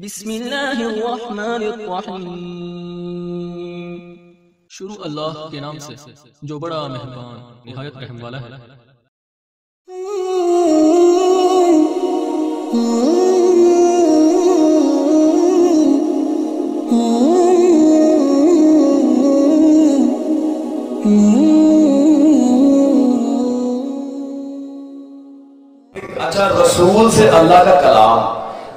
بسم اللہ الرحمن الرحیم۔ شروع اللہ کے نام سے جو بڑا مہربان نہایت رحم والا ہے۔ اچھا، رسول سے اللہ کا کلام،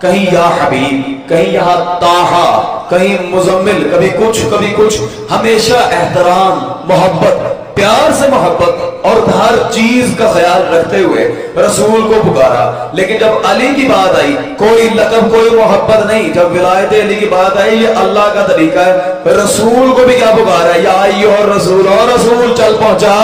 کہیں یا حبیب، کہیں یہاں طٰہٰ، کہیں مزمل، کبھی کچھ، ہمیشہ احترام، محبت، پیار سے محبت اور ہر چیز کا خیال رکھتے ہوئے رسول کو پکارا۔ لیکن جب علی کی بات آئی، کوئی لقب، کوئی محبت نہیں۔ جب ولایت علی کی بات آئی، یہ اللہ کا طریقہ ہے، رسول کو بھی کیا پکارا؟ یا ایھا الرسول، اور رسول چل پہنچا۔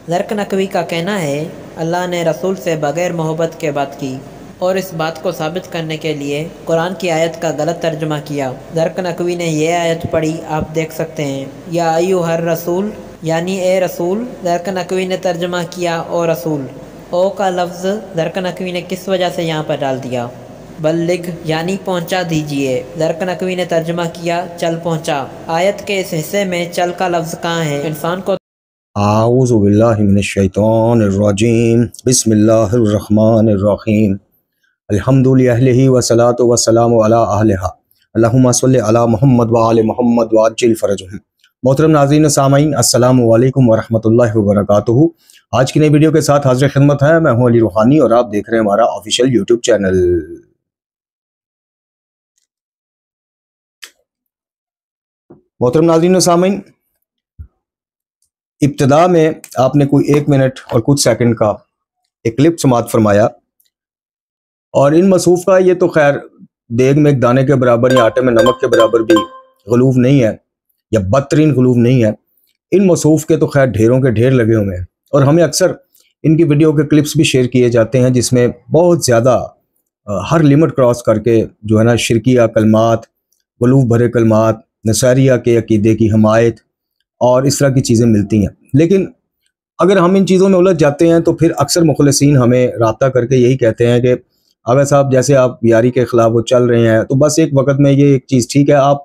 زرق نقوی کا کہنا ہے اللہ نے رسول سے بغیر محبت کے بات کی، اور اس بات کو ثابت کرنے کے لیے قرآن کی آیت کا غلط ترجمہ کیا۔ زرق نقوی نے یہ آیت پڑھی، آپ دیکھ سکتے ہیں، یا ایھا الرسول یعنی اے رسول۔ زرق نقوی نے ترجمہ کیا او رسول۔ او کا لفظ زرق نقوی نے کس وجہ سے یہاں پر ڈال دیا؟ بلغ یعنی پہنچا دیجئے۔ زرق نقوی نے ترجمہ کیا چل پہنچا۔ آیت کے اس حصے میں چل کا لفظ کہاں ہے؟ انسان کو اعوذ باللہ من الشیطان الرجیم، بسم اللہ الرحمن الرحیم، الحمد للہ والصلاۃ والسلام علی اہلہا، اللہم صلی علی محمد وآل محمد وعجل فرجہم۔ محترم ناظرین و سامعین، السلام علیکم ورحمۃ اللہ وبرکاتہ۔ آج کی نئی ویڈیو کے ساتھ حاضر خدمت ہے، میں ہوں علی روحانی اور آپ دیکھ رہے ہیں ہمارا آفیشیل یوٹیوب چینل۔ محترم ناظرین و سامعین، ابتدا میں آپ نے کوئی 1 منٹ اور کچھ سیکنڈ کا ایک کلپ سماعت فرمایا، اور ان مصحوف کا یہ تو خیر دیگ میں ایک دانے کے برابر یا آٹے میں نمک کے برابر بھی غلوف نہیں ہے، یا بدترین غلوف نہیں ہے۔ ان مصحوف کے تو خیر ڈھیروں کے ڈھیر لگے ہوئے ہیں، اور ہمیں اکثر ان کی ویڈیو کے کلپس بھی شیئر کیے جاتے ہیں جس میں بہت زیادہ ہر لمٹ کراس کر کے جو ہے نا شرکیہ کلمات، غلوف بھرے کلمات، نصاریہ کے عقیدے کی حمایت اور اس طرح کی چیزیں ملتی ہیں۔ لیکن اگر ہم ان چیزوں میں الجھ جاتے ہیں تو پھر اکثر مخلصین ہمیں رابطہ کر کے یہی کہتے ہیں کہ آغا صاحب جیسے آپ یاری کے خلاف وہ چل رہے ہیں، تو بس ایک وقت میں یہ ایک چیز ٹھیک ہے، آپ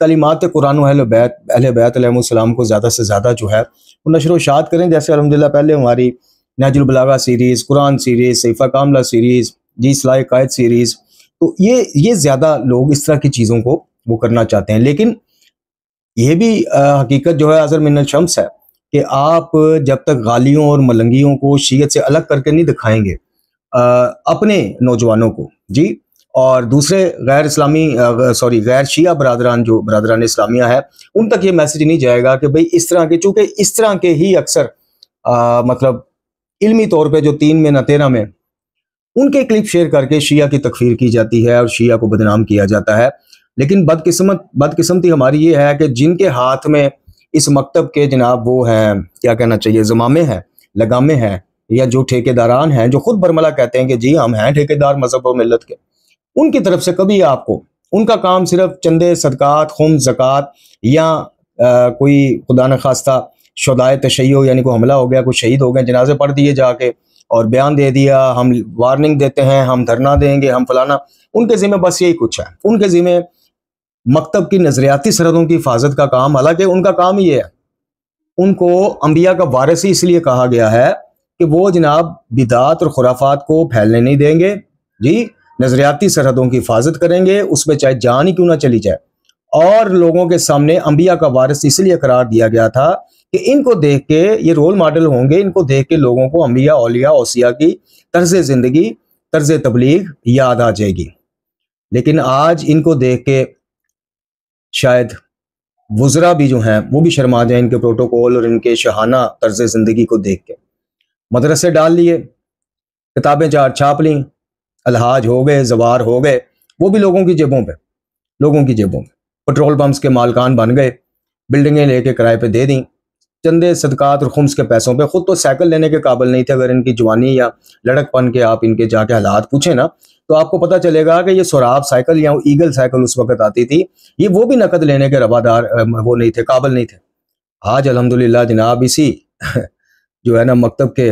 کلمات قرآن و اہل بیت علیہ السلام کو زیادہ سے زیادہ جو ہے وہ نشر و اشاعت کریں، جیسے الحمدللہ پہلے ہماری نہج البلاغہ سیریز، قرآن سیریز، صحیفہ کاملہ سیریز، جی اصلاح قائد سیریز، تو یہ زیادہ لوگ اس طرح کی چیزوں کو وہ کرنا چاہتے ہیں۔ لیکن یہ بھی حقیقت جو ہے اظہر من الشمس ہے کہ آپ جب تک غالیوں اور ملنگیوں کو شیعت سے الگ کر کے نہیں دکھائیں گے اپنے نوجوانوں کو، جی، اور دوسرے غیر شیعہ برادران جو برادران اسلامیہ ہے، ان تک یہ میسج نہیں جائے گا کہ بھئی اس طرح کے، چونکہ اس طرح کے ہی اکثر مطلب علمی طور پہ جو 3 میں نہ 13 میں ان کے کلپ شیئر کر کے شیعہ کی تکفیر کی جاتی ہے اور شیعہ کو بدنام کیا جاتا ہے۔ لیکن بدقسمتی ہماری یہ ہے کہ جن کے ہاتھ میں اس مکتب کے جناب وہ ہیں، کیا کہنا چاہیے، زمامے ہیں، لگامے ہیں، یا جو ٹھیکیداران ہیں، جو خود برملا کہتے ہیں کہ جی ہم ہیں ٹھیکیدار مذہب و ملت کے، ان کی طرف سے کبھی آپ کو ان کا کام صرف چندے، صدقات، خمس، زکوٰۃ، یا کوئی خدا نخواستہ شہدائے تشیع یعنی کوئی حملہ ہو گیا، کوئی شہید ہو گئے، جنازے پڑھ دیے جا کے اور بیان دے دیا، ہم وارننگ دیتے ہیں، ہم دھرنا دیں گے، ہم فلانا، ان کے ذمہ بس یہی کچھ ہے۔ ان کے ذمہ مکتب کی نظریاتی سرحدوں کی حفاظت کا کام، حالانکہ ان کا کام یہ ہے، ان کو انبیاء کا وارث ہی اس لیے کہا گیا ہے کہ وہ جناب بدعات اور خرافات کو پھیلنے نہیں دیں گے، جی، نظریاتی سرحدوں کی حفاظت کریں گے، اس میں چاہے جان ہی کیوں نہ چلی جائے۔ اور لوگوں کے سامنے انبیاء کا وارث اس لیے قرار دیا گیا تھا کہ ان کو دیکھ کے یہ رول ماڈل ہوں گے، ان کو دیکھ کے لوگوں کو انبیاء، اولیاء، اوصیاء کی طرز زندگی، طرز تبلیغ یاد آ جائے گی۔ لیکن آج ان کو دیکھ کے شاید وزراء بھی جو ہیں وہ بھی شرما جائیں ان کے پروٹوکول اور ان کے شاہانہ طرز زندگی کو دیکھ کے۔ مدرسے ڈال لیے، کتابیں 4 چھاپ لیں، الحاج ہو گئے، زوار ہو گئے، وہ بھی لوگوں کی جیبوں میں، پٹرول پمپس کے مالکان بن گئے، بلڈنگیں لے کے کرائے پہ دے دیں، چندے، صدقات اور خمس کے پیسوں پہ، خود تو سائیکل لینے کے قابل نہیں تھے۔ اگر ان کی جوانی یا لڑک پن کے آپ ان کے جا کے حالات پوچھیں نا، تو آپ کو پتہ چلے گا کہ یہ سوراب سائیکل یا ایگل سائیکل اس وقت آتی تھی، یہ وہ بھی نقد لینے کے روادار وہ نہیں تھے، قابل نہیں تھے۔ آج الحمدللہ جناب اسی جو ہے نا مکتب کے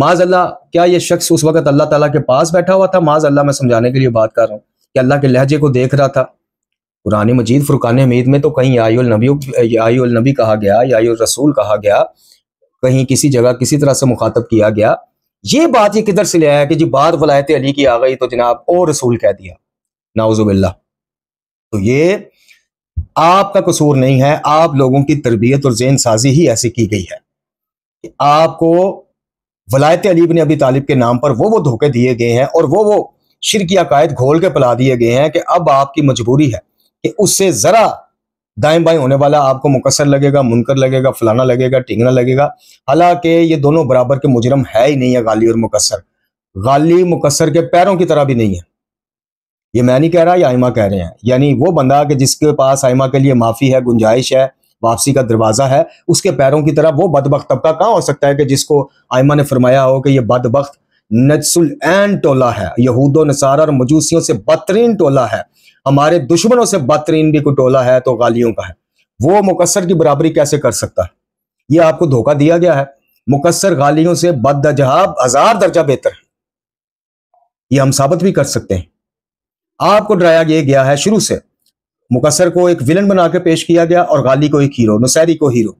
معاذ اللہ کیا یہ شخص اس وقت اللہ تعالیٰ کے پاس بیٹھا ہوا تھا؟ معاذ اللہ میں سمجھانے کے لیے بات کر رہا ہوں کہ اللہ کے لہجے کو دیکھ رہا تھا؟ قرآن مجید فرقان حمید میں تو کہیں یا ایھا النبی کہا گیا، یا ایھا الرسول کہا گیا، کہیں کسی جگہ کسی طرح سے مخاطب کیا گیا۔ یہ بات یہ کدھر سے لے آیا کہ جی بات ولایت علی کی آ گئی تو جناب او رسول کہہ دیا؟ نعوذ باللہ۔ تو یہ آپ کا قصور نہیں ہے، آپ لوگوں کی تربیت اور ذہن سازی ہی ایسی کی گئی ہے کہ آپ کو ولایت علی بن ابی طالب کے نام پر وہ دھوکے دیے گئے ہیں اور وہ شرکی عقائد گھول کے پلا دیے گئے ہیں کہ اب آپ کی مجبوری ہے کہ اس سے ذرا دائیں بائیں ہونے والا آپ کو مکسر لگے گا، منکر لگے گا، فلانا لگے گا، ٹھیکنا لگے گا، حالانکہ یہ دونوں برابر کے مجرم ہے ہی نہیں ہے۔ غالی اور مکسر، غالی مکسر کے پیروں کی طرح بھی نہیں ہے۔ یہ میں نہیں کہہ رہا، یہ ائمہ کہہ رہے ہیں۔ یعنی وہ بندہ کہ جس کے پاس ائمہ کے لیے معافی ہے، گنجائش ہے، واپسی کا دروازہ ہے، اس کے پیروں کی طرح وہ بدبخت طبقہ کہاں ہو سکتا ہے کہ جس کو ائمہ نے فرمایا ہو کہ یہ بدبخت نجس العین ٹولہ ہے، یہود و نصارہ اور مجوسیوں سے بدترین ٹولہ ہے، ہمارے دشمنوں سے بدترین بھی کوئی ٹولہ ہے تو غالیوں کا ہے۔ وہ مکسر کی برابری کیسے کر سکتا ہے؟ یہ آپ کو دھوکہ دیا گیا ہے۔ مکسر غالیوں سے بدجہاب 1000 درجہ بہتر ہے، یہ ہم ثابت بھی کر سکتے ہیں۔ آپ کو ڈرایا گیا ہے شروع سے، مکسر کو ایک ویلن بنا کے پیش کیا گیا اور غالی کو ایک ہیرو، نصیری کو ہیرو۔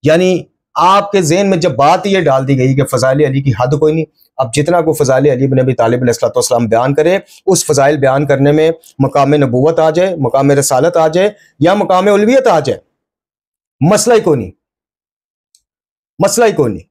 یعنی آپ کے ذہن میں جب بات یہ ڈال دی گئی کہ فضائل علی کی حد کوئی نہیں، اب جتنا کو فضائل علی بن ابی طالب علیہ السلام بیان کرے، اس فضائل بیان کرنے میں مقام نبوت آ جائے، مقام رسالت آ جائے یا مقام الوہیت آ جائے، مسئلہ ہی کوئی نہیں، مسئلہ ہی کوئی نہیں۔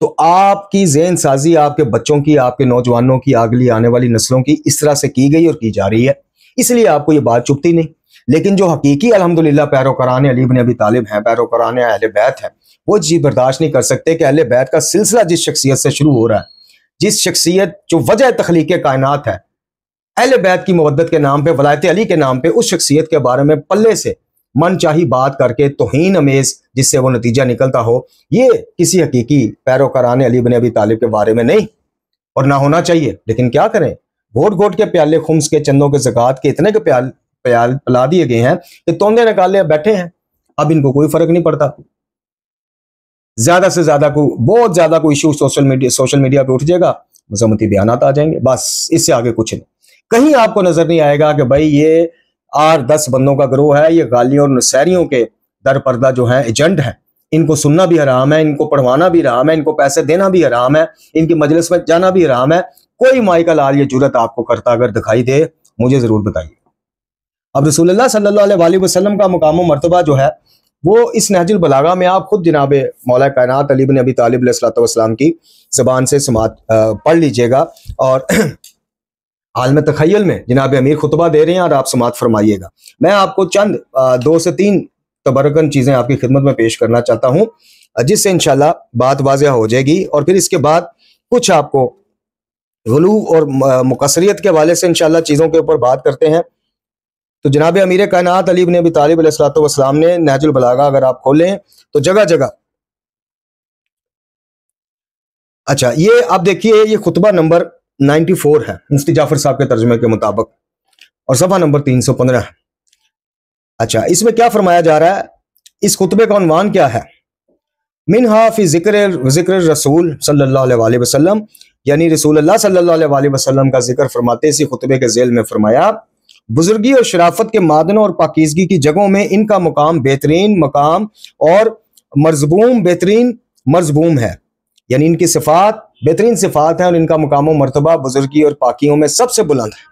تو آپ کی ذہن سازی آپ کے بچوں کی، آپ کے نوجوانوں کی، اگلی آنے والی نسلوں کی اس طرح سے کی گئی اور کی جا رہی ہے، اس لیے آپ کو یہ بات چبھتی نہیں۔ لیکن جو حقیقی الحمدللہ پیروکاران علی بن ابی طالب ہیں، پیروکاران اہل بیت ہیں، وہ چیز برداشت نہیں کر سکتے کہ اہل بیت کا سلسلہ جس شخصیت سے شروع ہو رہا ہے، جس شخصیت جو وجہ تخلیق کائنات ہے، اہل بیت کی مودت کے نام پہ، ولایت علی کے نام پہ، اس شخصیت کے بارے میں پلے سے من چاہی بات کر کے توہین امیز جس سے وہ نتیجہ نکلتا ہو، یہ کسی حقیقی پیروکاران علی بن ابی طالب کے بارے میں نہیں اور نہ ہونا چاہیے۔ لیکن کیا کریں، گھوٹ گھوٹ کے پیالے خمس کے، چندوں کے، زکوٰۃ کے اتنے کے پیال پلا دیے گئے ہیں کہ توندے نکالے بیٹھے ہیں، اب ان کو کوئی فرق نہیں پڑتا۔ زیادہ سے زیادہ بہت زیادہ کوئی ایشو سوشل میڈیا پہ اٹھ جائے گا، مذمتی بیانات آ جائیں گے، بس اس سے آگے کچھ نہیں۔ کہیں آپ کو نظر نہیں آئے گا کہ بھائی یہ 8-10 بندوں کا گروہ ہے، یہ غالیوں اور نصیریوں کے در پردہ جو ہیں ایجنٹ ہیں، ان کو سننا بھی حرام ہے، ان کو پڑھوانا بھی حرام ہے، ان کو پیسے دینا بھی حرام ہے، ان کی مجلس میں جانا بھی حرام ہے۔ کوئی مائی کا لال یہ جرت آپ کو کرتا اگر دکھائی دے، مجھے ضرور بتائیے۔ اب رسول اللہ صلی اللہ علیہ وسلم کا مقام و مرتبہ جو ہے وہ اس نہج البلاغہ میں آپ خود جناب مولا کائنات علی بن ابی طالب علیہ السلام کی زبان سے سماعت پڑھ لیجئے گا، اور عالم تخیل میں جناب امیر خطبہ دے رہے ہیں اور آپ سماعت فرمائیے گا۔ میں آپ کو چند 2 سے 3 تبرکن چیزیں آپ کی خدمت میں پیش کرنا چاہتا ہوں، جس سے انشاءاللہ بات واضح ہو جائے گی، اور پھر اس کے بعد کچھ آپ کو غلو اور مقصریت کے حوالے سے انشاءاللہ چیزوں کے اوپر بات کرتے ہیں۔ تو جناب امیر کائنات علی بن ابی طالب علیہ السلام نے نہج البلاغہ اگر آپ کھولیں تو جگہ جگہ، اچھا یہ آپ دیکھیے، یہ خطبہ نمبر 94 ہے مفتی جعفر صاحب کے ترجمے کے مطابق، اور صفحہ نمبر 315 ہے۔ اچھا اس میں کیا فرمایا جا رہا ہے، اس خطبے کا عنوان کیا ہے؟ منہا فی ذکر رسول صلی اللہ علیہ وسلم، یعنی رسول اللہ صلی اللہ علیہ وسلم کا ذکر فرماتے اسی خطبے کے ذیل میں فرمایا، بزرگی اور شرافت کے معدنوں اور پاکیزگی کی جگہوں میں ان کا مقام بہترین مقام اور بہترین مرزبوم ہے، یعنی ان کی صفات بہترین صفات ہیں اور ان کا مقام و مرتبہ بزرگی اور پاکیوں میں سب سے بلند ہے۔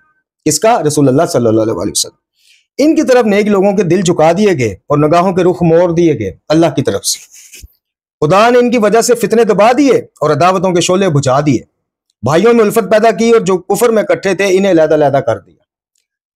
کس کا؟ رسول اللہ صلی اللہ علیہ وسلم۔ ان کی طرف نیک لوگوں کے دل جھکا دیے گئے اور نگاہوں کے رخ موڑ دیے گئے اللہ کی طرف سے۔ خدا نے ان کی وجہ سے فتنے دبا دیے اور عداوتوں کے شعلے بجھا دیے، بھائیوں میں الفت پیدا کی اور جو کفر میں اکٹھے تھے انہیں علیحدہ علیحدہ کر دیا۔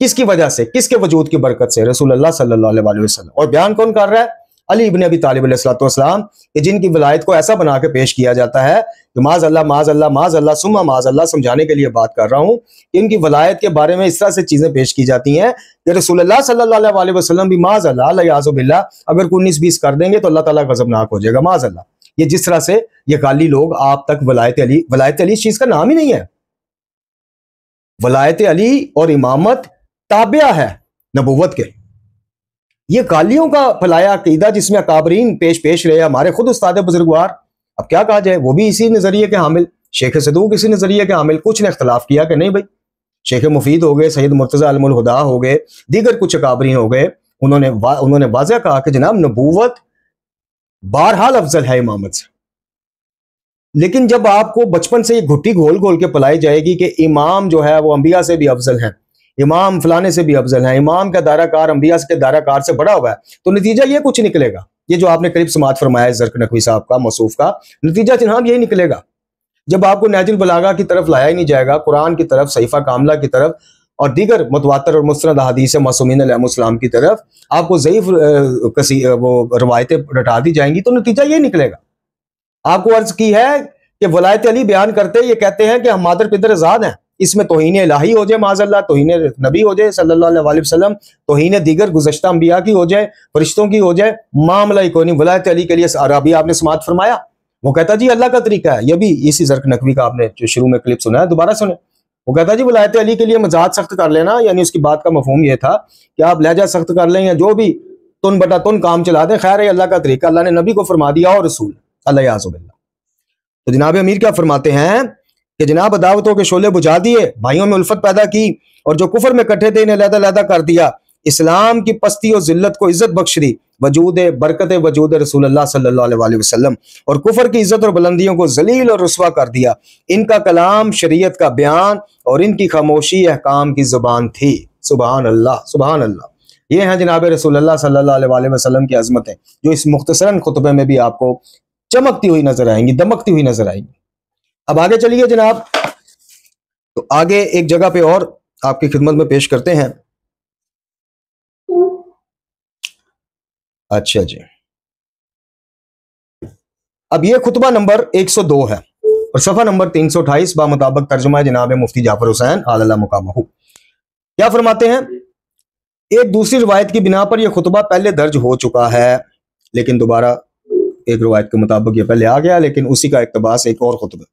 کس کی وجہ سے؟ کس کے وجود کی برکت سے؟ رسول اللہ صلی اللہ علیہ وسلم۔ اور بیان کون کر رہا ہے؟ علی ابن ابی طالب علیہ السلام، کہ جن کی ولایت کو ایسا بنا کے پیش کیا جاتا ہے کہ معاذ اللہ معاذ اللہ معاذ اللہ ثم معاذ اللہ، سمجھانے کے لیے بات کر رہا ہوں کہ ان کی ولایت کے بارے میں اس طرح سے چیزیں پیش کی جاتی ہیں کہ رسول اللہ صلی اللہ علیہ وسلم بھی معاذ اللہ الیاذ باللہ اگر کوئی 19-20 کر دیں گے تو اللہ تعالیٰ غضبناک ہو جائے گا، معاذ اللہ۔ یہ جس طرح سے یہ غالی لوگ آپ تک ولایت علی اس چیز کا نام ہی نہیں ہے۔ ولایت علی اور امامت تابعہ ہے نبوت کے۔ یہ غالیوں کا پھلایا عقیدہ جس میں اکابرین پیش رہے، ہمارے خود استاد بزرگوار اب کیا کہا جائے، وہ بھی اسی نظریے کے حامل، شیخ صدوق اسی نظریے کے حامل. کچھ نے اختلاف کیا کہ نہیں بھائی، شیخ مفید ہو گئے، سید مرتضیٰ علم الہدا ہو گئے، دیگر کچھ اکابرین ہو گئے، انہوں نے واضح کہا کہ جناب نبوت بہرحال افضل ہے امامت سے. لیکن جب آپ کو بچپن سے یہ گھٹی گھول گھول کے پلائی جائے گی کہ امام جو ہے وہ انبیاء سے بھی افضل ہیں، امام فلانے سے بھی افضل ہیں، امام کا دائرہ کار انبیاء کے دائرہ کار سے بڑا ہوا ہے، تو نتیجہ یہ کچھ نکلے گا. یہ جو آپ نے قریب سماعت فرمایا ہے زرق نقوی صاحب کا، موصوف کا، نتیجہ جناب یہی نکلے گا. جب آپ کو نہج البلاغہ کی طرف لایا ہی نہیں جائے گا، قرآن کی طرف، صحیفہ کاملہ کی طرف اور دیگر متواتر اور مستند احادیث معصومین علیہ السلام کی طرف آپ کو ضعیف وہ روایتیں رٹا دی جائیں گی، تو نتیجہ یہ نکلے گا. آپ کو عرض کی ہے کہ ولایت علی بیان کرتے یہ کہتے ہیں کہ ہم مادر پدر آزاد ہیں، اس میں توہین الہی ہو جائے معاذ اللہ، توہین نبی ہو جائے صلی اللہ علیہ وسلم، توہین دیگر گزشتہ انبیاء کی ہو جائے، فرشتوں کی ہو جائے، معاملہ ہی کوئی نہیں. ولایت علی کے لیے عربی آپ نے سماعت فرمایا، وہ کہتا جی اللہ کا طریقہ ہے. یہ بھی اسی زرق نقوی کا آپ نے جو شروع میں کلپ سنا ہے دوبارہ سنیں. وہ کہتا جی ولایت علی کے لیے مزاج سخت کر لینا، یعنی اس کی بات کا مفہوم یہ تھا کہ آپ لہجہ سخت کر لیں یا جو بھی تن بٹا تن کام چلا دیں، خیر ہے اللہ کا طریقہ، اللہ نے نبی کو فرما دیا اور رسول اللہ یعذ باللہ. تو جناب امیر کیا فرماتے ہیں کہ جناب عداوتوں کے شعلے بجھا دیے، بھائیوں میں الفت پیدا کی، اور جو کفر میں کٹھے تھے انہیں علیحدہ علیحدہ کر دیا، اسلام کی پستی اور ذلت کو عزت بخش دی، وجود برکت وجود رسول اللہ صلی اللہ علیہ وسلم، اور کفر کی عزت اور بلندیوں کو ذلیل اور رسوا کر دیا. ان کا کلام شریعت کا بیان اور ان کی خاموشی احکام کی زبان تھی. سبحان اللہ سبحان اللہ. یہ ہیں جناب رسول اللہ صلی اللہ علیہ وسلم کی عظمتیں، جو اس مختصراً خطبے میں بھی آپ کو چمکتی ہوئی نظر آئیں گی، دمکتی ہوئی نظر آئیں گی. اب آگے چلیے جناب، تو آگے ایک جگہ پہ اور آپ کی خدمت میں پیش کرتے ہیں. اچھا جی، اب یہ خطبہ نمبر 102 ہے اور صفحہ نمبر 328 بمطابق ترجمہ جناب مفتی جعفر حسین اعلی مقامہ. کیا فرماتے ہیں؟ ایک دوسری روایت کی بنا پر یہ خطبہ پہلے درج ہو چکا ہے، لیکن دوبارہ ایک روایت کے مطابق یہ پہلے آ گیا، لیکن اسی کا اقتباس ایک اور خطبہ.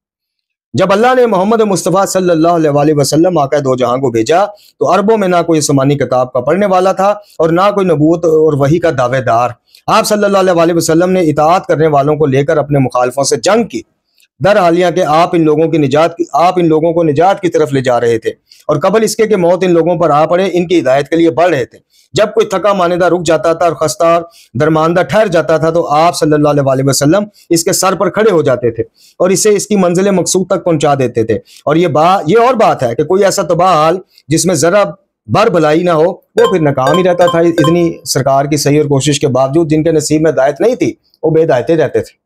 جب اللہ نے محمد مصطفیٰ صلی اللہ علیہ وسلم آقا دو جہاں کو بھیجا تو عربوں میں نہ کوئی آسمانی کتاب کا پڑھنے والا تھا اور نہ کوئی نبوت اور وحی کا دعوے دار. آپ صلی اللہ علیہ وسلم نے اطاعت کرنے والوں کو لے کر اپنے مخالفوں سے جنگ کی، در حالیہ کہ آپ ان لوگوں کو نجات کی طرف لے جا رہے تھے، اور قبل اس کے کہ موت ان لوگوں پر آ پڑے ان کی ہدایت کے لیے بڑھ رہے تھے. جب کوئی تھکا ماندہ رک جاتا تھا اور خستہ اور درماندہ ٹھہر جاتا تھا تو آپ صلی اللہ علیہ وسلم اس کے سر پر کھڑے ہو جاتے تھے اور اسے اس کی منزل مقصود تک پہنچا دیتے تھے. اور یہ اور بات ہے کہ کوئی ایسا تباہ حال جس میں ذرا بر بلائی نہ ہو وہ پھر ناکام ہی رہتا تھا. اتنی سرکار کی صحیح اور کوشش کے باوجود جن کے نصیب میں ہدایت نہیں تھی وہ بے ہدایتیں رہتے تھے.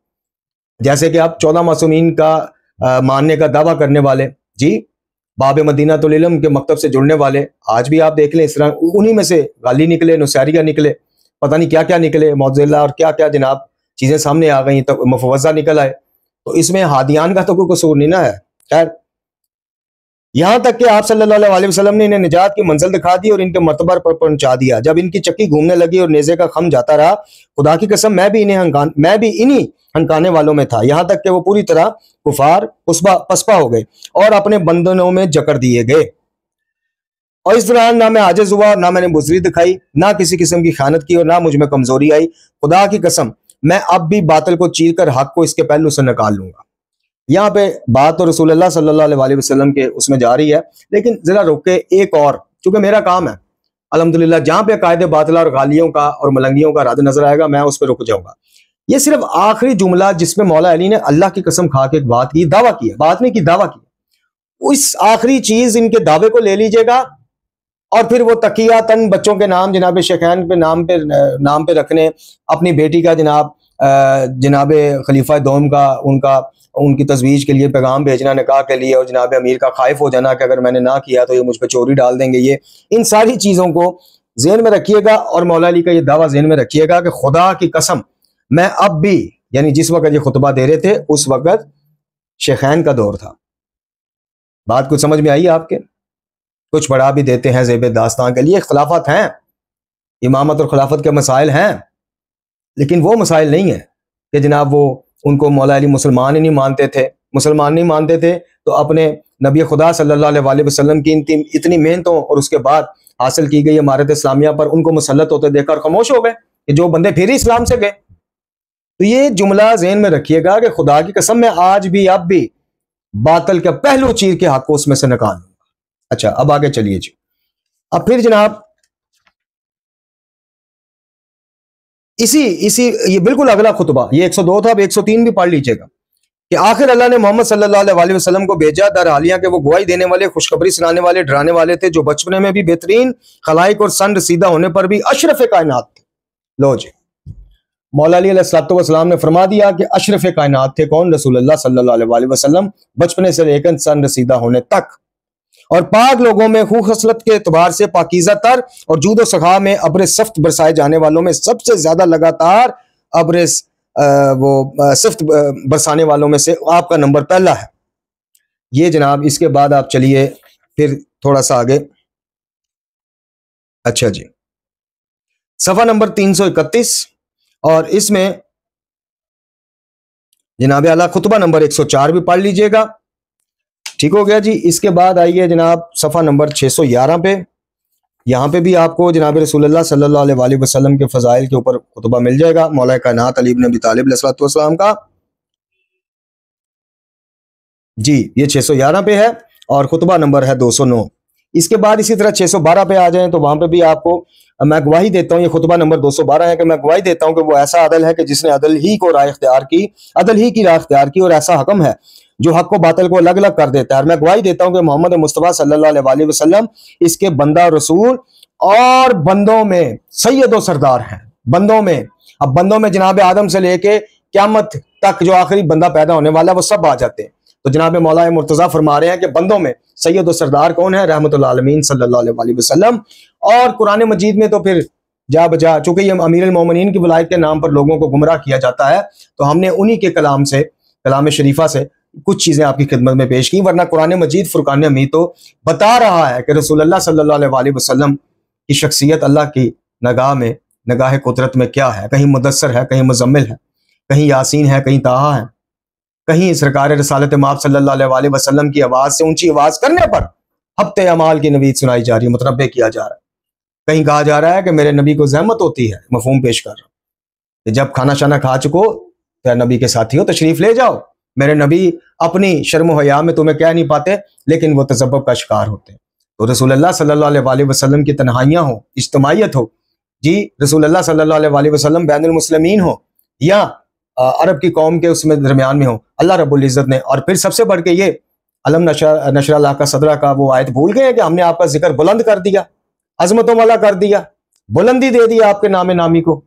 جیسے کہ آپ 14 معصومین کا ماننے کا دعویٰ کرنے والے، جی باب مدینہ العلم کے مکتب سے جڑنے والے، آج بھی آپ دیکھ لیں اس طرح انہی میں سے غالی نکلے، نصیریہ نکلے، پتہ نہیں کیا کیا نکلے، معتزلہ اور کیا کیا جناب چیزیں سامنے آ گئیں، تو مفوضہ نکل آئے. تو اس میں ہادیان کا تو کوئی قصور نہیں نہ ہے. خیر، یہاں تک کہ آپ صلی اللہ علیہ وسلم نے انہیں نجات کی منزل دکھا دی اور ان کے مرتبہ پر پہنچا دیا. جب ان کی چکی گھومنے لگی اور نیزے کا خم جاتا رہا، خدا کی قسم میں بھی انہی ہنکانے والوں میں تھا، یہاں تک کہ وہ پوری طرح کفار پسپا ہو گئے اور اپنے بندنوں میں جکڑ دیے گئے. اور اس دوران نہ میں عاجز ہوا، نہ میں نے بزدلی دکھائی، نہ کسی قسم کی خیانت کی، اور نہ مجھ میں کمزوری آئی. خدا کی قسم میں اب بھی باطل کو چیر کر حق کو اس کے پہلو سے نکال لوں گا. یہاں پہ بات تو رسول اللہ صلی اللہ علیہ وسلم کے اس میں جا رہی ہے، لیکن ذرا روک کے ایک اور، چونکہ میرا کام ہے الحمدللہ جہاں پہ قائد باطلہ اور غالیوں کا اور ملنگیوں کا رد نظر آئے گا میں اس پہ رک جاؤں گا. یہ صرف آخری جملہ جس میں مولا علی نے اللہ کی قسم کھا کے ایک بات کی، دعویٰ کیا، بات نہیں کی دعویٰ کیا، اس آخری چیز ان کے دعوے کو لے لیجئے گا اور پھر وہ تقیہ تن بچوں کے نام جناب شیخین پہ نام پہ رکھنے، اپنی بیٹی کا جناب خلیفہ دوم کا ان کی تزویج کے لیے پیغام بھیجنا نکاح کے لیے، اور جناب امیر کا خائف ہو جانا کہ اگر میں نے نہ کیا تو یہ مجھ پہ چوری ڈال دیں گے. یہ ان ساری چیزوں کو ذہن میں رکھیے گا اور مولا علی کا یہ دعویٰ ذہن میں رکھیے گا کہ خدا کی قسم میں اب بھی، یعنی جس وقت یہ خطبہ دے رہے تھے اس وقت شیخین کا دور تھا. بات کچھ سمجھ میں آئی آپ کے؟ کچھ پڑھا بھی دیتے ہیں زیب داستان کے لیے. اختلافات ہیں، امامت اور خلافت کے مسائل ہیں، لیکن وہ مسائل نہیں ہیں کہ جناب وہ ان کو مولا علی مسلمان ہی نہیں مانتے تھے. مسلمان نہیں مانتے تھے تو اپنے نبی خدا صلی اللہ علیہ وسلم کی اتنی محنتوں اور اس کے بعد حاصل کی گئی عمارت اسلامیہ پر ان کو مسلط ہوتے دیکھ کر خاموش ہو گئے کہ جو بندے پھر ہی اسلام سے گئے. تو یہ جملہ ذہن میں رکھیے گا کہ خدا کی قسم میں آج بھی اب بھی باطل کا پہلو چیر کے حق کو اس میں سے نکال لوں گا۔ اچھا اب آگے چلیے جی۔ اب پھر جناب اسی یہ بالکل اگلا خطبہ، یہ 102 تھا، اب 103 بھی پڑھ لیجئے گا کہ آخر اللہ نے محمد صلی اللہ علیہ وسلم کو بھیجا در حالیہ کہ وہ گواہی دینے والے، خوشخبری سنانے والے، ڈرانے والے تھے، جو بچپنے میں بھی بہترین خلائق اور سن رسیدہ ہونے پر بھی اشرف کائنات تھے۔ لو جی، مولا علی علیہ السلام نے فرما دیا کہ اشرف کائنات تھے کون؟ رسول اللہ صلی اللہ علیہ وسلم، بچپنے سے لے کر سن رسیدہ ہونے تک، اور پاک لوگوں میں خوب خصلت کے اعتبار سے پاکیزہ تر، اور جود و سخا میں ابر صفت برسائے جانے والوں میں سب سے زیادہ لگاتار ابر صفت برسانے والوں میں سے آپ کا نمبر پہلا ہے۔ یہ جناب اس کے بعد آپ چلیے پھر تھوڑا سا آگے۔ اچھا جی، صفحہ نمبر 331، اور اس میں جناب اعلیٰ خطبہ نمبر 104 بھی پڑھ لیجئے گا۔ ٹھیک ہو گیا جی۔ اس کے بعد آئیے جناب صفحہ نمبر 611 پہ، یہاں پہ بھی آپ کو جناب رسول اللہ صلی اللہ علیہ وسلم کے فضائل کے اوپر خطبہ مل جائے گا، مولا کائنات علی بن ابی طالب علیہ السلام کا۔ جی یہ 611 پہ ہے اور خطبہ نمبر ہے 209۔ اس کے بعد اسی طرح 612 پہ آ جائیں تو وہاں پہ بھی آپ کو میں گواہی دیتا ہوں، یہ خطبہ نمبر 212 ہے کہ میں گواہی دیتا ہوں کہ وہ ایسا عدل ہے کہ جس نے عدل ہی کی راہ اختیار کی، اور ایسا حکم ہے جو حق کو باطل کو الگ الگ کر دیتا ہے، اور میں گواہی دیتا ہوں کہ محمد مصطفیٰ صلی اللہ علیہ وسلم اس کے بندہ رسول اور بندوں میں سید و سردار ہیں۔ بندوں میں، اب بندوں میں جناب آدم سے لے کے قیامت تک جو آخری بندہ پیدا ہونے والا ہے وہ سب آ جاتے ہیں۔ تو جناب مولا مرتضیٰ فرما رہے ہیں کہ بندوں میں سید و سردار کون ہے؟ رحمت اللہ عالمین صلی اللہ علیہ وسلم۔ اور قرآن مجید میں تو پھر جا بجا چونکہ یہ امیر المومنین کی ولایت کے نام پر لوگوں کو گمراہ کیا جاتا ہے، تو ہم نے انہی کے کلام شریفہ سے کچھ چیزیں آپ کی خدمت میں پیش کی، ورنہ قرآن مجید فرقان حمید تو بتا رہا ہے کہ رسول اللہ صلی اللہ علیہ وسلم کی شخصیت اللہ کی نگاہ میں، نگاہ قدرت میں کیا ہے، کہیں مدثر ہے، کہیں مزمل ہے، کہیں یاسین ہے، کہیں طٰہٰ ہے، کہیں سرکار رسالت مآب صلی اللہ علیہ وسلم کی آواز سے اونچی آواز کرنے پر ہفتے اعمال کی نوید سنائی جا رہی ہے، متنبہ کیا جا رہا ہے۔ کہیں کہا جا رہا ہے کہ میرے نبی کو زحمت ہوتی ہے، مفہوم پیش کر رہا ہوں کہ جب کھانا شانا کھا چکو تو نبی کے ساتھی ہو تشریف لے جاؤ، میرے نبی اپنی شرم و حیا میں تمہیں کہہ نہیں پاتے لیکن وہ تذبذب کا شکار ہوتے ہیں۔ تو رسول اللہ صلی اللہ علیہ وسلم کی تنہائیاں ہوں، اجتماعیت ہو، جی رسول اللہ صلی اللہ علیہ وسلم بین المسلمین ہو یا عرب کی قوم کے اس میں درمیان میں ہو، اللہ رب العزت نے، اور پھر سب سے بڑھ کے یہ علم نشر اللہ کا صدرہ کا وہ آیت بھول گئے کہ ہم نے آپ کا ذکر بلند کر دیا، عظمتوں والا کر دیا، بلندی دے دی آپ کے نام نامی کو۔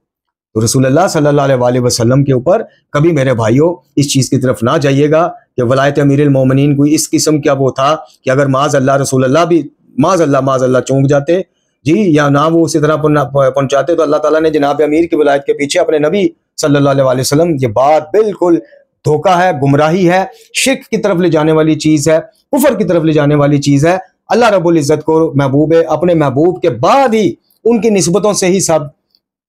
تو رسول اللہ صلی اللہ علیہ وسلم کے اوپر کبھی میرے بھائیوں اس چیز کی طرف نہ جائیے گا کہ ولایت امیر المومنین کوئی اس قسم کا وہ تھا کہ اگر معاذ اللہ رسول اللہ بھی معاذ اللہ چونک جاتے جی، یا نہ وہ اسی طرح پہنچاتے، تو اللہ تعالیٰ نے جناب امیر کی ولایت کے پیچھے اپنے نبی صلی اللہ علیہ وسلم، یہ بات بالکل دھوکہ ہے، گمراہی ہے، شرک کی طرف لے جانے والی چیز ہے، کفر کی طرف لے جانے والی چیز ہے۔ اللہ رب العزت کو محبوب ہے، اپنے محبوب کے بعد ہی ان کی نسبتوں سے ہی سب،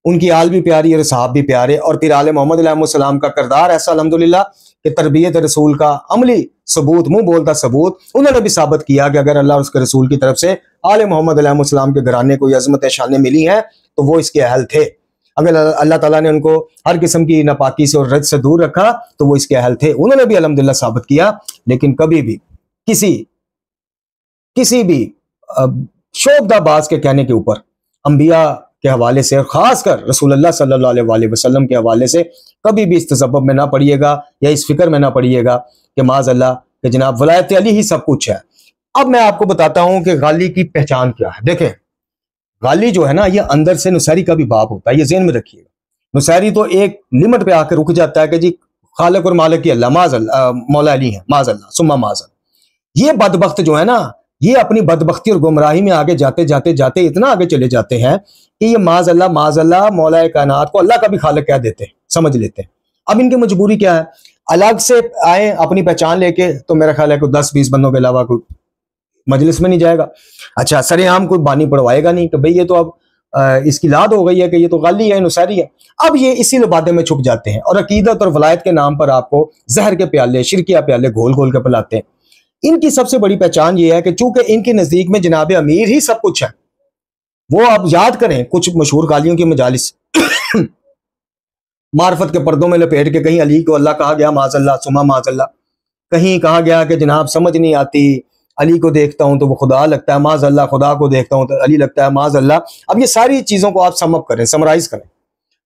ان کی آل بھی پیاری اور صحاب بھی پیارے، اور پھر آل محمد علیہ السلام کا کردار ایسا الحمدللہ کہ تربیت رسول کا عملی ثبوت، منہ بولتا ثبوت، انہوں نے بھی ثابت کیا کہ اگر اللہ اور اس کے رسول کی طرف سے آل محمد علیہ السلام کے گھرانے کو یہ عظمت شانیں ملی ہیں تو وہ اس کے اہل تھے۔ اگر اللہ تعالیٰ نے ان کو ہر قسم کی ناپاکی سے اور رد سے دور رکھا تو وہ اس کے اہل تھے، انہوں نے بھی الحمدللہ ثابت کیا۔ لیکن کبھی بھی کسی بھی شوبدہ باز کے کہنے کے اوپر انبیاء کے حوالے سے اور خاص کر رسول اللہ صلی اللہ علیہ وسلم کے حوالے سے کبھی بھی اس تذبذب میں نہ پڑیے گا یا اس فکر میں نہ پڑیے گا کہ معاذ اللہ کہ جناب ولایت علی ہی سب کچھ ہے۔ اب میں آپ کو بتاتا ہوں کہ غالی کی پہچان کیا ہے۔ دیکھیں غالی جو ہے نا، یہ اندر سے نصیری کا بھی باب ہوتا ہے، یہ ذہن میں رکھیے گا۔ نصیری تو ایک لمٹ پہ آ کے رک جاتا ہے کہ جی خالق اور مالک کی اللہ، معاذ اللہ مولا علی ہے، معاذ اللہ ثم معاذ اللہ۔ یہ بدبخت جو ہے نا، یہ اپنی بدبختی اور گمراہی میں آگے جاتے اتنا آگے چلے جاتے ہیں کہ یہ معاذ اللہ مولا کائنات کو اللہ کا بھی خالق کہہ دیتے ہیں، سمجھ لیتے ہیں۔ اب ان کی مجبوری کیا ہے؟ الگ سے آئیں اپنی پہچان لے کے تو میرا خیال ہے کہ 10-20 بندوں کے علاوہ کوئی مجلس میں نہیں جائے گا۔ اچھا سر عام کوئی بانی پڑھوائے گا نہیں کہ بھئی یہ تو اب اس کی لاد ہو گئی ہے کہ یہ تو غالی ہے، نصیری ہے۔ اب یہ اسی لبادے میں چھپ جاتے ہیں اور عقیدت اور ولایت کے نام پر آپ کو زہر کے پیالے، شرکیہ پیالے گھول گھول کے پلاتے ہیں۔ ان کی سب سے بڑی پہچان یہ ہے کہ چونکہ ان کے نزدیک میں جناب امیر ہی سب کچھ ہے، وہ آپ یاد کریں کچھ مشہور غالیوں کی مجالس معرفت کے پردوں میں لپیٹ کے کہیں علی کو اللہ کہا گیا معاذ اللہ سما معاذ اللہ، کہیں کہا گیا کہ جناب سمجھ نہیں آتی، علی کو دیکھتا ہوں تو وہ خدا لگتا ہے معاذ اللہ، خدا کو دیکھتا ہوں تو علی لگتا ہے معاذ اللہ۔ اب یہ ساری چیزوں کو آپ سم اپ کریں، سمرائز کریں۔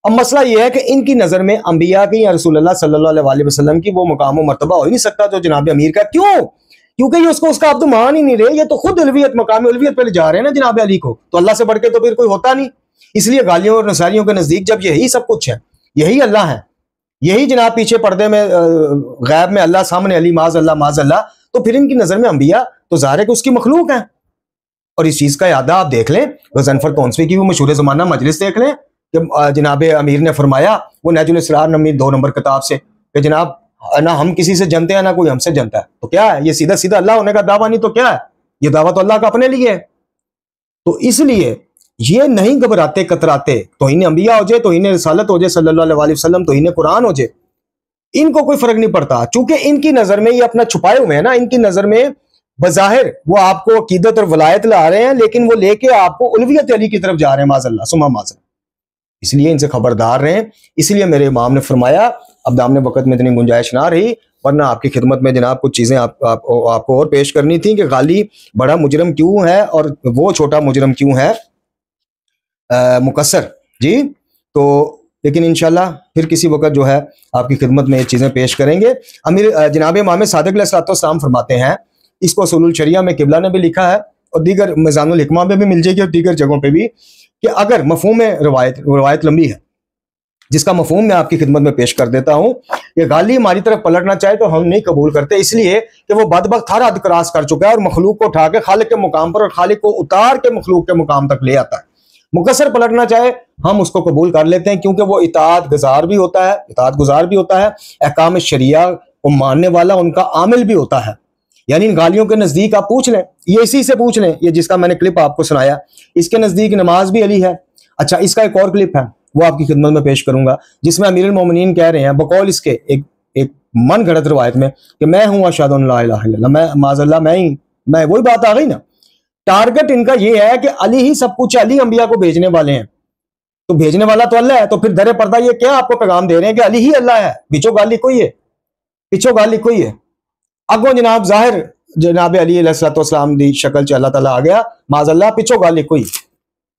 اب مسئلہ یہ ہے کہ ان کی نظر میں انبیاء کی یا رسول اللہ صلی اللہ علیہ وسلم کی وہ مقام و مرتبہ ہو ہی نہیں سکتا جو جناب امیر کا۔ کیوں؟ کیونکہ یہ اس کا آپ تو مان ہی نہیں رہے، یہ تو خود الویت مقام الویت پہ لے جا رہے ہیں نا جناب علی کو، تو اللہ سے بڑھ کے تو پھر کوئی ہوتا نہیں۔ اس لیے غالیوں اور نصاریوں کے نزدیک جب یہی سب کچھ ہے، یہی اللہ ہے، یہی جناب پیچھے پردے میں غیب میں اللہ، سامنے علی معاذ اللہ معاذ اللہ، تو پھر ان کی نظر میں انبیاء تو ظاہر ہے کہ اس کی مخلوق ہیں۔ اور اس چیز کا اعادہ آپ دیکھ لیں، غضنفر تونسوی کی بھی مشہور زمانہ مجلس دیکھ لیں کہ جناب امیر نے فرمایا وہ نہج الاسرار نمی 2 نمبر کتاب سے کہ جناب نہ ہم کسی سے جنتے ہیں نہ کوئی ہم سے جنتا ہے، تو کیا ہے یہ سیدھا سیدھا اللہ ہونے کا دعویٰ؟ نہیں تو کیا ہے؟ یہ دعویٰ تو اللہ کا اپنے لیے ہے۔ تو اس لیے یہ نہیں گھبراتے کتراتے، توہین انبیاء ہو جائے، توہین رسالت ہو جائے صلی اللہ علیہ وسلم، توہین قرآن ہو جائے، ان کو کوئی فرق نہیں پڑتا، چونکہ ان کی نظر میں یہ اپنا چھپائے ہوئے ہیں نا، ان کی نظر میں بظاہر وہ آپ کو عقیدت اور ولایت لا رہے ہیں، لیکن وہ لے کے آپ کو الویت علی کی طرف جا رہے ہیں معاذ اللہ ثم معاذ اللہ۔ اس لیے ان سے خبردار رہیں۔ اس لیے میرے امام نے فرمایا اب دامن وقت میں اتنی گنجائش نہ رہی، ورنہ آپ کی خدمت میں جناب کچھ چیزیں آپ کو اور پیش کرنی تھیں کہ غالی بڑا مجرم کیوں ہے اور وہ چھوٹا مجرم کیوں ہے مقصر جی۔ تو لیکن انشاءاللہ پھر کسی وقت جو ہے آپ کی خدمت میں یہ چیزیں پیش کریں گے۔ امیر جناب امام صادق علیہ السلام فرماتے ہیں، اس کو اصول الشریعہ میں قبلہ نے بھی لکھا ہے اور دیگر میزان الحکمہ میں بھی مل جائے گی اور دیگر جگہوں پہ بھی، کہ اگر مفہوم روایت لمبی ہے جس کا مفہوم میں آپ کی خدمت میں پیش کر دیتا ہوں، یہ غالی ہماری طرف پلٹنا چاہے تو ہم نہیں قبول کرتے، اس لیے کہ وہ بدبخت ہر حد کراس کر چکا ہے اور مخلوق کو اٹھا کے خالق کے مقام پر اور خالق کو اتار کے مخلوق کے مقام تک لے آتا ہے۔ مقصر پلٹنا چاہے ہم اس کو قبول کر لیتے ہیں، کیونکہ وہ اطاعت گزار بھی ہوتا ہے، احکام شریعہ کو ماننے والا ان کا عامل بھی ہوتا ہے۔ یعنی ان غالیوں کے نزدیک آپ پوچھ لیں، یہ اسی سے پوچھ لیں، یہ جس کا میں نے کلپ آپ کو سنایا، اس کے نزدیک نماز بھی علی ہے۔ اچھا، اس کا ایک اور کلپ ہے وہ آپ کی خدمت میں پیش کروں گا، جس میں امیر المومنین کہہ رہے ہیں بقول اس کے ایک من گھڑت روایت میں کہ میں ہوں اشہد ان لا الہ الا اللہ، میں معاذ اللہ میں وہی بات آ گئی نا۔ ٹارگٹ ان کا یہ ہے کہ علی ہی سب کچھ، علی انبیاء کو بھیجنے والے ہیں، تو بھیجنے والا تو اللہ ہے، تو پھر در پردہ یہ کیا آپ کو پیغام دے رہے ہیں کہ علی ہی اللہ ہے، پیچھو گالی کوئی ہے، اگوں جناب ظاہر جناب علی علیہ السلام دی شکل چ اللہ تعالیٰ آ گیا معاذ اللہ، پیچھو گالی کوئی۔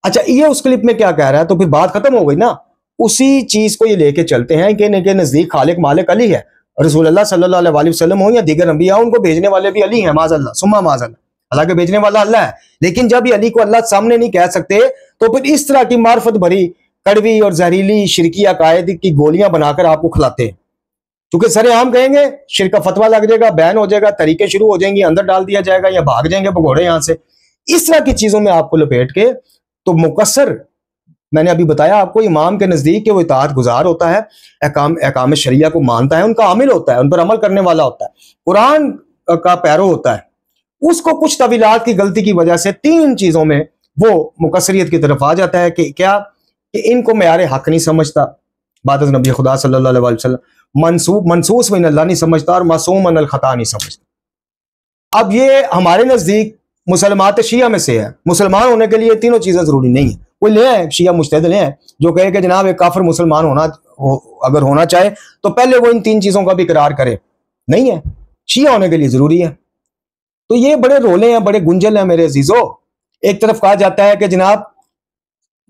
اچھا، یہ اس کلپ میں کیا کہہ رہا ہے؟ تو پھر بات ختم ہو گئی نا۔ اسی چیز کو یہ لے کے چلتے ہیں کہ ان کے نزدیک خالق مالک علی ہے، رسول اللہ صلی اللہ علیہ وسلم ہو یا دیگر انبیاء ان کو بھیجنے والے بھی علی ہیں معاذ اللہ ثم معاذ اللہ، اللہ کے بھیجنے والا اللہ ہے۔ لیکن جب یہ علی کو اللہ سامنے نہیں کہہ سکتے تو پھر اس طرح کی معرفت بھری کڑوی اور زہریلی شرکی عقائد کی گولیاں بنا کر آپ کو کھلاتے ہیں، کیونکہ سر عام کہیں گے شرک کا فتویٰ لگ جائے گا، بین ہو جائے گا، طریقے شروع ہو جائیں گے، اندر ڈال دیا جائے گا یا بھاگ جائیں گے بھگوڑے یہاں سے۔ اس طرح کی چیزوں میں آپ کو لپیٹ کے تو مقصر، میں نے ابھی بتایا آپ کو، امام کے نزدیک کہ وہ اطاعت گزار ہوتا ہے، احکام شریعہ کو مانتا ہے، ان کا عامل ہوتا ہے، ان پر عمل کرنے والا ہوتا ہے، قرآن کا پیرو ہوتا ہے۔ اس کو کچھ طویلات کی غلطی کی وجہ سے 3 چیزوں میں وہ مقصریت کی طرف آ جاتا ہے کہ کیا کہ ان کو معیار حق نہیں سمجھتا، بعد از نبی خدا صلی اللہ علیہ وسلم، منصوص من اللہ نہیں سمجھتا اور معصوم من الخطا نہیں سمجھتا۔ اب یہ ہمارے نزدیک مسلمات شیعہ میں سے ہے، مسلمان ہونے کے لیے تینوں چیزیں ضروری نہیں ہیں۔ کوئی لے آئے شیعہ مجتہد لے آئے جو کہے کہ جناب ایک کافر مسلمان اگر ہونا چاہے تو پہلے وہ ان 3 چیزوں کا بھی اقرار کرے، نہیں ہے، شیعہ ہونے کے لیے ضروری ہے۔ تو یہ بڑے رولے ہیں، بڑے گنجل ہیں میرے عزیزو۔ ایک طرف کہا جاتا ہے کہ جناب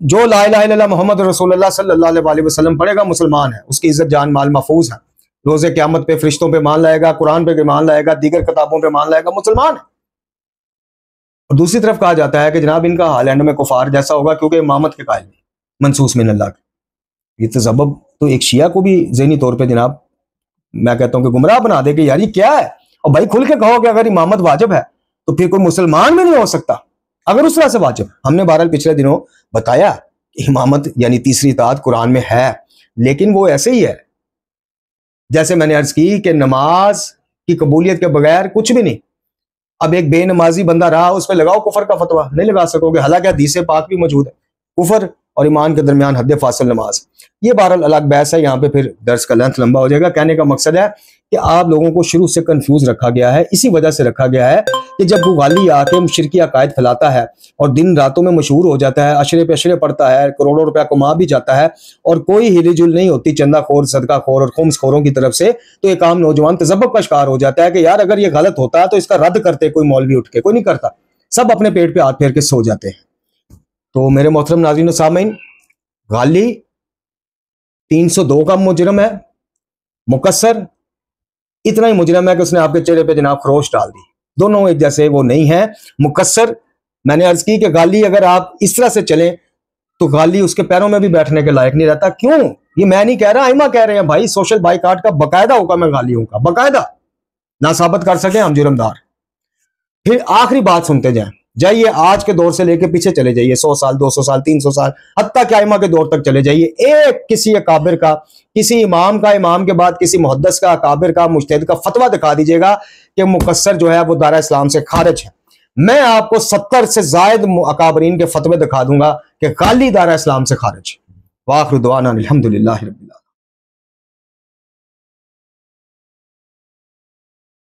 جو لا الہ الا اللہ محمد رسول اللہ صلی اللہ علیہ وسلم پڑھے گا مسلمان ہے، اس کی عزت جان مال محفوظ ہے، روز قیامت پہ فرشتوں پہ مان لائے گا، قرآن پہ مان لائے گا، دیگر کتابوں پہ مان لائے گا، مسلمان ہے۔ اور دوسری طرف کہا جاتا ہے کہ جناب ان کا حال اینڈ میں کفار جیسا ہوگا، کیونکہ امامت کے قائل نہیں، منصوص من اللہ کے۔ یہ تسبب تو ایک شیعہ کو بھی ذہنی طور پہ جناب میں کہتا ہوں کہ گمراہ بنا دے کہ یار یہ کیا ہے، اور بھائی کھل کے کہو کہ اگر امامت واجب ہے تو پھر کوئی مسلمان بھی نہیں ہو سکتا اگر اس طرح سے واجب۔ ہم نے بہرحال پچھلے دنوں بتایا کہ امامت یعنی تیسری اطاعت قرآن میں ہے، لیکن وہ ایسے ہی ہے جیسے میں نے عرض کی کہ نماز کی قبولیت کے بغیر کچھ بھی نہیں۔ اب ایک بے نمازی بندہ رہا، اس پہ لگاؤ کفر کا فتویٰ، نہیں لگا سکو گے، حالانکہ حدیث پاک بھی موجود ہے، کفر اور ایمان کے درمیان حد فاصل نماز۔ یہ بہرحال الگ بحث ہے، یہاں پہ پھر درس کا لینتھ لمبا ہو جائے گا۔ کہنے کا مقصد ہے کہ آپ لوگوں کو شروع سے کنفیوز رکھا گیا ہے، اسی وجہ سے رکھا گیا ہے کہ جب وہ غالی آ کے شرکی عقائد پھیلاتا ہے اور دن راتوں میں مشہور ہو جاتا ہے، اشرے پہ اشرے پڑتا ہے، کروڑوں روپیہ کما بھی جاتا ہے، اور کوئی ہل جل نہیں ہوتی چندہ خور، صدقہ خور اور خمس خوروں کی طرف سے، تو ایک عام نوجوان تذبذب کا شکار ہو جاتا ہے کہ یار اگر یہ غلط ہوتا ہے تو اس کا رد کرتے کوئی مولوی اٹھ کے، کوئی نہیں کرتا، سب اپنے پیٹ پہ ہاتھ پھیر کے سو جاتے ہیں۔ تو میرے محترم ناظرین و سامعین، غالی 302 کا مجرم ہے، مقصر اتنا ہی مجرم ہے کہ اس نے آپ کے چہرے پہ جناب خروش ڈال دی، دونوں ایک جیسے وہ نہیں ہیں۔ مقصر میں نے عرض کی کہ غالی اگر آپ اس طرح سے چلیں تو غالی اس کے پیروں میں بھی بیٹھنے کے لائق نہیں رہتا۔ کیوں؟ یہ میں نہیں کہہ رہا، ائمہ کہہ رہے ہیں بھائی، سوشل بائیکاٹ کا باقاعدہ حکم ہے غالیوں کا، باقاعدہ، نہ ثابت کر سکیں ہم جرمدار۔ پھر آخری بات سنتے جائیے، آج کے دور سے لے کے پیچھے چلے جائیے، 100 سال 200 سال 300 سال، حتیٰ کہ ائمہ کے دور تک چلے جائیے، ایک کسی اکابر کا، کسی امام کا، امام کے بعد کسی محدث کا، اکابر کا، مجتہد کا فتویٰ دکھا دیجیے گا کہ مقصر جو ہے وہ دائرہ اسلام سے خارج ہے۔ میں آپ کو 70 سے زائد اکابرین کے فتوے دکھا دوں گا کہ غالی دائرہ اسلام سے خارج ہے۔ وآخر دعوانا الحمدللہ رب العالمین۔